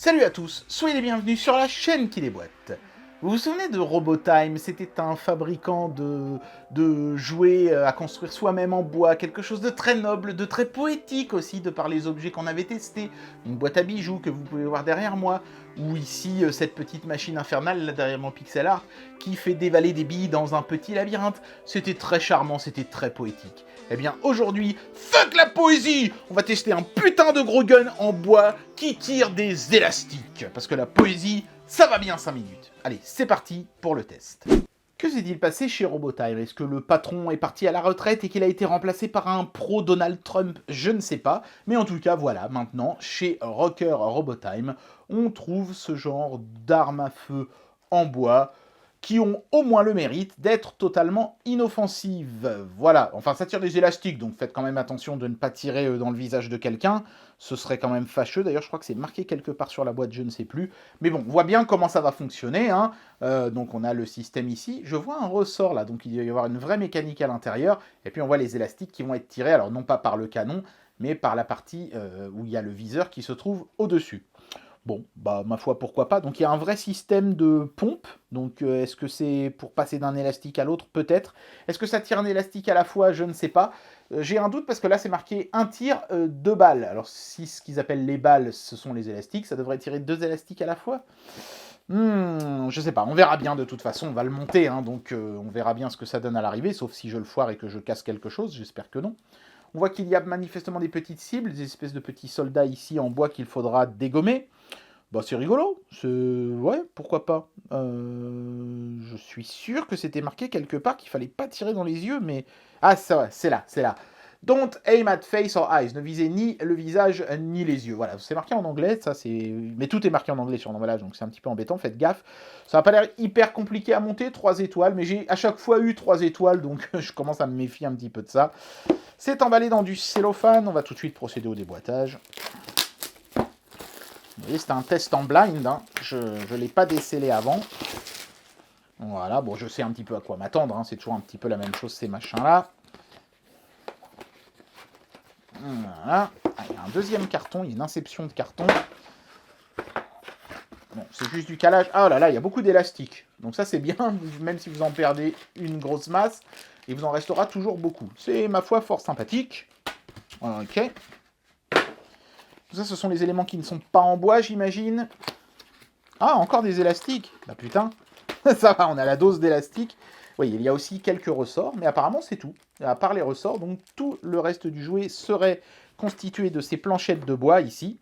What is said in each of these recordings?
Salut à tous, soyez les bienvenus sur la chaîne qui déboîte. Vous vous souvenez de Robotime? C'était un fabricant de jouets à construire soi-même en bois, quelque chose de très noble, de très poétique aussi, de par les objets qu'on avait testés. Une boîte à bijoux que vous pouvez voir derrière moi, ou ici cette petite machine infernale là derrière mon pixel art, qui fait dévaler des billes dans un petit labyrinthe. C'était très charmant, c'était très poétique. Eh bien aujourd'hui, fuck la poésie! On va tester un putain de gros gun en bois qui tire des élastiques. Parce que la poésie, ça va bien 5 minutes. Allez, c'est parti pour le test. Que s'est-il passé chez Robotime? Est-ce que le patron est parti à la retraite et qu'il a été remplacé par un pro-Donald Trump? Je ne sais pas. Mais en tout cas, voilà, maintenant, chez Rocker Robotime, on trouve ce genre d'armes à feu en bois qui ont au moins le mérite d'être totalement inoffensives. Voilà, enfin ça tire des élastiques, donc faites quand même attention de ne pas tirer dans le visage de quelqu'un, ce serait quand même fâcheux, d'ailleurs je crois que c'est marqué quelque part sur la boîte, je ne sais plus, mais bon, on voit bien comment ça va fonctionner, hein. Donc on a le système ici, je vois un ressort là, donc il va y avoir une vraie mécanique à l'intérieur, et puis on voit les élastiques qui vont être tirés, alors non pas par le canon, mais par la partie où il y a le viseur qui se trouve au-dessus. Bon, bah ma foi, pourquoi pas. Donc il y a un vrai système de pompe. Donc est-ce que c'est pour passer d'un élastique à l'autre? Peut-être. Est-ce que ça tire un élastique à la fois? Je ne sais pas. J'ai un doute parce que là c'est marqué un tir, deux balles. Alors si ce qu'ils appellent les balles, ce sont les élastiques, ça devrait tirer deux élastiques à la fois. Je sais pas, on verra bien de toute façon, on va le monter, hein, donc on verra bien ce que ça donne à l'arrivée, sauf si je le foire et que je casse quelque chose, j'espère que non. On voit qu'il y a manifestement des petites cibles, des espèces de petits soldats ici en bois qu'il faudra dégommer. Bah c'est rigolo, ouais, pourquoi pas. Je suis sûr que c'était marqué quelque part qu'il fallait pas tirer dans les yeux, mais... Ah, ça, c'est là, c'est là. Don't aim at face or eyes. Ne visez ni le visage ni les yeux. Voilà, c'est marqué en anglais, ça c'est... Mais tout est marqué en anglais sur l'emballage, donc c'est un petit peu embêtant, faites gaffe. Ça n'a pas l'air hyper compliqué à monter, 3 étoiles, mais j'ai à chaque fois eu 3 étoiles, donc je commence à me méfier un petit peu de ça. C'est emballé dans du cellophane, on va tout de suite procéder au déboîtage. Vous voyez, c'était un test en blind, hein. Je ne l'ai pas décelé avant. Voilà, bon, je sais un petit peu à quoi m'attendre, hein. C'est toujours un petit peu la même chose, ces machins-là. Voilà. Ah, il y a un deuxième carton, il y a une inception de carton. Bon, c'est juste du calage. Ah là là, il y a beaucoup d'élastique. Donc ça, c'est bien, même si vous en perdez une grosse masse, il vous en restera toujours beaucoup. C'est, ma foi, fort sympathique. Ok. Tout ça, ce sont les éléments qui ne sont pas en bois, j'imagine. Ah, encore des élastiques. Bah putain. Ça va, on a la dose d'élastique. Oui, il y a aussi quelques ressorts, mais apparemment c'est tout. À part les ressorts, donc tout le reste du jouet serait constitué de ces planchettes de bois ici.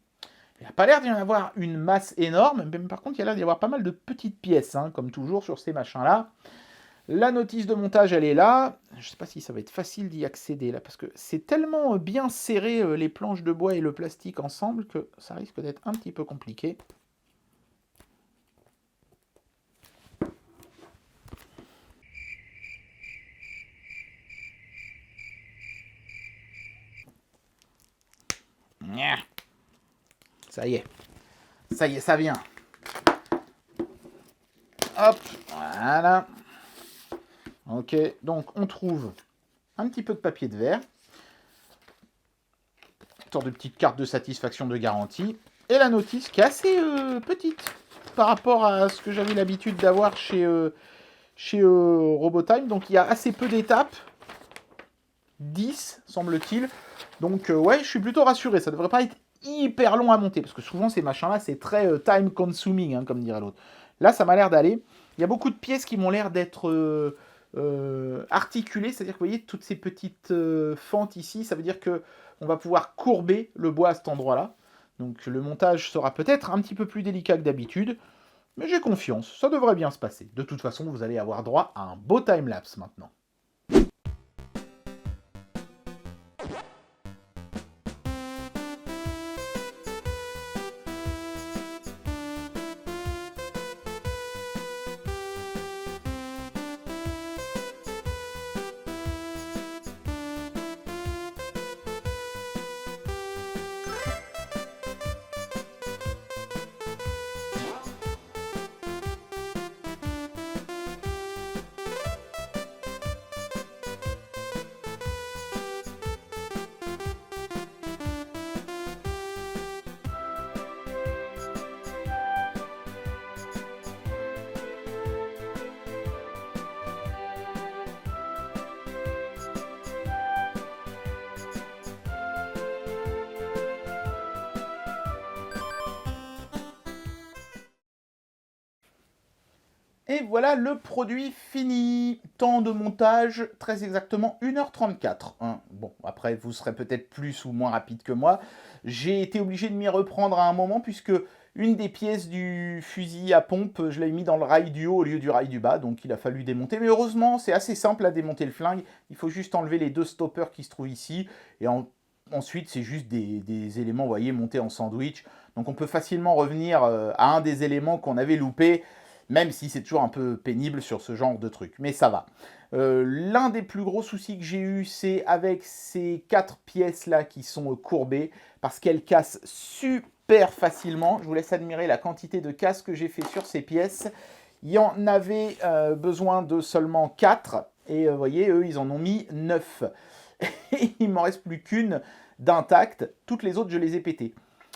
Il n'y a pas l'air d'y en avoir une masse énorme, mais par contre il y a l'air d'y avoir pas mal de petites pièces, hein, comme toujours sur ces machins-là. La notice de montage, elle est là. Je ne sais pas si ça va être facile d'y accéder, là, parce que c'est tellement bien serré, les planches de bois et le plastique ensemble, que ça risque d'être un petit peu compliqué. Ça y est, ça vient. Hop, voilà. Ok, donc on trouve un petit peu de papier de verre, une sorte de petite carte de satisfaction de garantie, et la notice qui est assez petite par rapport à ce que j'avais l'habitude d'avoir chez Robotime. Donc il y a assez peu d'étapes, 10 semble-t-il. Donc ouais, je suis plutôt rassuré, ça devrait pas être hyper long à monter, parce que souvent ces machins-là, c'est très time consuming, hein, comme dirait l'autre. Là, ça m'a l'air d'aller. Il y a beaucoup de pièces qui m'ont l'air d'être articulées, c'est-à-dire que vous voyez, toutes ces petites fentes ici, ça veut dire que on va pouvoir courber le bois à cet endroit-là. Donc le montage sera peut-être un petit peu plus délicat que d'habitude, mais j'ai confiance, ça devrait bien se passer. De toute façon, vous allez avoir droit à un beau time-lapse maintenant. Et voilà le produit fini. Temps de montage, très exactement 1h34. Hein. Bon, après, vous serez peut-être plus ou moins rapide que moi. J'ai été obligé de m'y reprendre à un moment, puisque une des pièces du fusil à pompe, je l'ai mis dans le rail du haut au lieu du rail du bas, donc il a fallu démonter. Mais heureusement, c'est assez simple à démonter le flingue. Il faut juste enlever les 2 stoppers qui se trouvent ici. Et ensuite, c'est juste des éléments, vous voyez, montés en sandwich. Donc on peut facilement revenir à un des éléments qu'on avait loupé, même si c'est toujours un peu pénible sur ce genre de truc, mais ça va. L'un des plus gros soucis que j'ai eu, c'est avec ces 4 pièces-là qui sont courbées, parce qu'elles cassent super facilement. Je vous laisse admirer la quantité de casse que j'ai fait sur ces pièces. Il y en avait besoin de seulement 4, et vous voyez, eux, ils en ont mis 9. Et il m'en reste plus qu'une d'intacte, toutes les autres, je les ai pétées.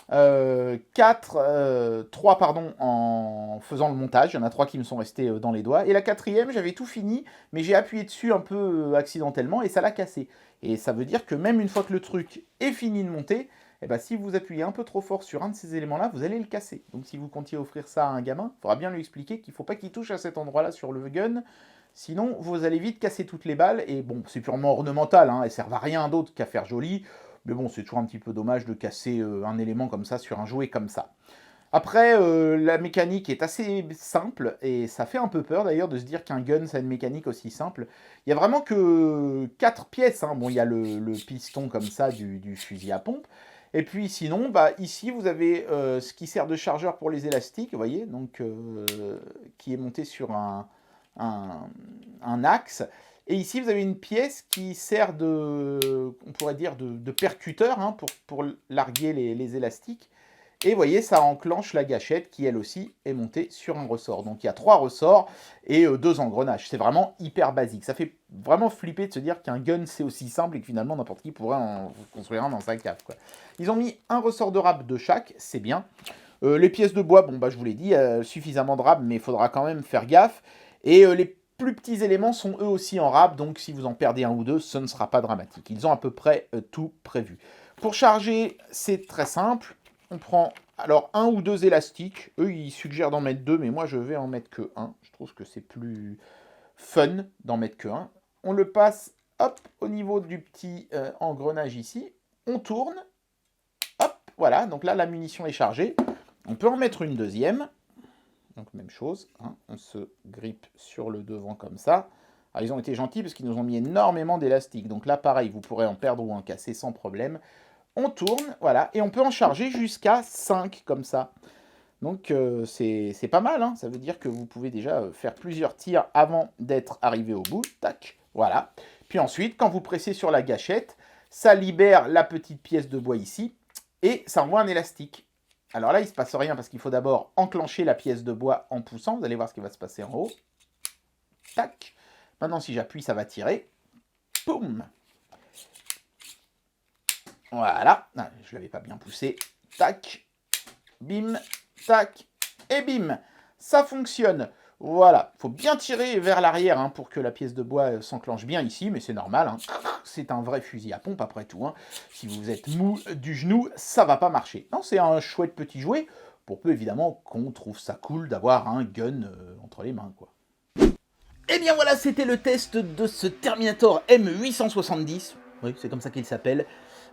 3 pardon, en faisant le montage, il y en a 3 qui me sont restés dans les doigts, et la 4e, j'avais tout fini, mais j'ai appuyé dessus un peu accidentellement, et ça l'a cassé. Et ça veut dire que même une fois que le truc est fini de monter, eh ben, si vous appuyez un peu trop fort sur un de ces éléments-là, vous allez le casser. Donc si vous comptiez offrir ça à un gamin, il faudra bien lui expliquer qu'il ne faut pas qu'il touche à cet endroit-là sur le gun, sinon vous allez vite casser toutes les balles, et bon, c'est purement ornemental, hein, elles servent à rien d'autre qu'à faire joli. Mais bon, c'est toujours un petit peu dommage de casser un élément comme ça sur un jouet comme ça. Après, la mécanique est assez simple, et ça fait un peu peur d'ailleurs de se dire qu'un gun, ça a une mécanique aussi simple. Il n'y a vraiment que 4 pièces. Hein. Bon, il y a le piston comme ça du fusil à pompe. Et puis sinon, bah, ici, vous avez ce qui sert de chargeur pour les élastiques, vous voyez, donc, qui est monté sur un axe. Et ici, vous avez une pièce qui sert on pourrait dire, de percuteur, hein, pour larguer les élastiques. Et vous voyez, ça enclenche la gâchette qui, elle aussi, est montée sur un ressort. Donc il y a 3 ressorts et 2 engrenages. C'est vraiment hyper basique. Ça fait vraiment flipper de se dire qu'un gun, c'est aussi simple et que finalement, n'importe qui pourrait en construire un dans sa cave, quoi. Ils ont mis un ressort de rab de chaque, c'est bien. Les pièces de bois, bon, bah, je vous l'ai dit, suffisamment de rab, mais il faudra quand même faire gaffe. Et les plus petits éléments sont eux aussi en rab, donc si vous en perdez un ou deux, ce ne sera pas dramatique. Ils ont à peu près tout prévu. Pour charger, c'est très simple. On prend alors 1 ou 2 élastiques. Eux, ils suggèrent d'en mettre 2, mais moi, je vais en mettre que 1. Je trouve que c'est plus fun d'en mettre que 1. On le passe, hop, au niveau du petit engrenage ici. On tourne. Hop, voilà. Donc là, la munition est chargée. On peut en mettre une deuxième. Donc même chose, hein, on se grippe sur le devant comme ça. Alors ils ont été gentils parce qu'ils nous ont mis énormément d'élastiques. Donc là pareil, vous pourrez en perdre ou en casser sans problème. On tourne, voilà, et on peut en charger jusqu'à 5 comme ça. Donc c'est pas mal, hein. Ça veut dire que vous pouvez déjà faire plusieurs tirs avant d'être arrivé au bout. Tac, voilà. Puis ensuite, quand vous pressez sur la gâchette, ça libère la petite pièce de bois ici et ça envoie un élastique. Alors là, il ne se passe rien parce qu'il faut d'abord enclencher la pièce de bois en poussant. Vous allez voir ce qui va se passer en haut. Tac. Maintenant, si j'appuie, ça va tirer. Poum. Voilà. Ah, je ne l'avais pas bien poussé. Tac. Bim. Tac. Et bim. Ça fonctionne. Voilà. Il faut bien tirer vers l'arrière, hein, pour que la pièce de bois s'enclenche bien ici, mais c'est normal, hein. C'est un vrai fusil à pompe après tout, hein. Si vous êtes mou du genou, ça va pas marcher. Non, c'est un chouette petit jouet, pour peu évidemment qu'on trouve ça cool d'avoir un gun entre les mains, quoi. Et bien voilà, c'était le test de ce Terminator M870, oui, c'est comme ça qu'il s'appelle,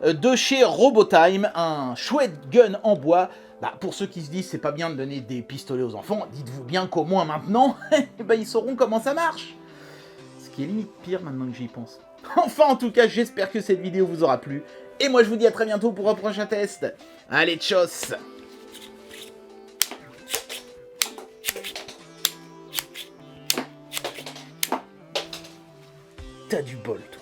de chez Robotime, un chouette gun en bois. Bah, pour ceux qui se disent c'est pas bien de donner des pistolets aux enfants, dites-vous bien qu'au moins maintenant, bah, ils sauront comment ça marche. Ce qui est limite pire maintenant que j'y pense. Enfin, en tout cas, j'espère que cette vidéo vous aura plu. Et moi, je vous dis à très bientôt pour un prochain test. Allez, tchuss! T'as du bol, toi.